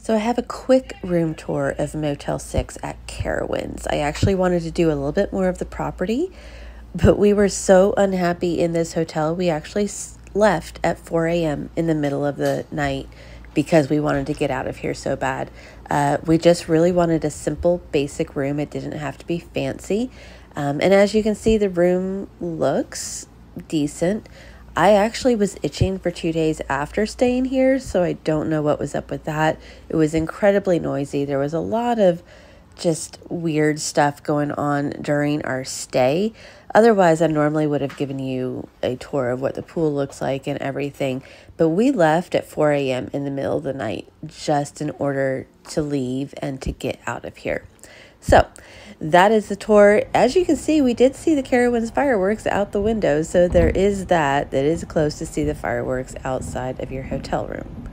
So I have a quick room tour of Motel 6 at Carowinds. I actually wanted to do a little bit more of the property, but we were so unhappy in this hotel, we actually left at 4 a.m. in the middle of the night because we wanted to get out of here so bad. We just really wanted a simple, basic room. It didn't have to be fancy. And as you can see, the room looks decent. I actually was itching for 2 days after staying here, so I don't know what was up with that. It was incredibly noisy. There was a lot of just weird stuff going on during our stay. Otherwise, I normally would have given you a tour of what the pool looks like and everything. But we left at 4 a.m. in the middle of the night just in order to leave and to get out of here. So that is the tour. As you can see, we did see the Carowinds fireworks out the window. So there is that. That is close to see the fireworks outside of your hotel room.